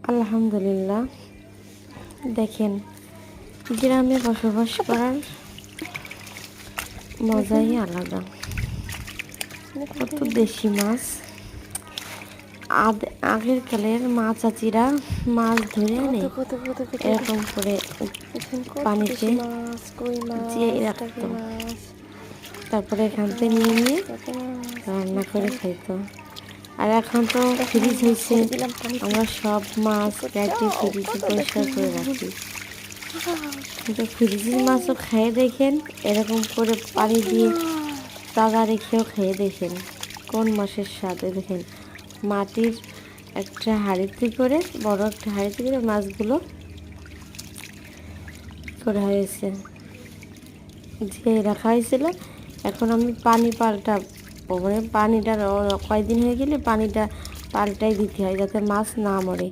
আলহামদুলিল্লাহ। দেখেন, গ্রামে বসবাস করার মজাই আলাদা। কত দেশি মাছ, আগের কালের মা চাচিরা মাছ ধরে আনে এরকম করে পানিতে জিয়ে রাখতো, তারপরে এখান থেকে নিয়ে নিয়ে রান্না করে খাইতো। আর এখন তো ফ্রিজ হয়েছে, আমরা সব মাছ কেটে ফ্রিজে পরিষ্কার করে রাখি। কিন্তু ফ্রিজের মাছও খেয়ে দেখেন, এরকম করে পানি দিয়ে তাজা রেখেও খেয়ে দেখেন কোন মাছের স্বাদে। দেখেন মাটির একটা হাঁড়িতে করে, বড় একটা হাঁড়িতে করে মাছগুলো করা হয়েছে, যে রাখা হয়েছিল। এখন আমি পানি পানিটা কয়দিন হয়ে গেলে পানিটা পাল্টাই দিতে হয় যাতে মাছ না মরে।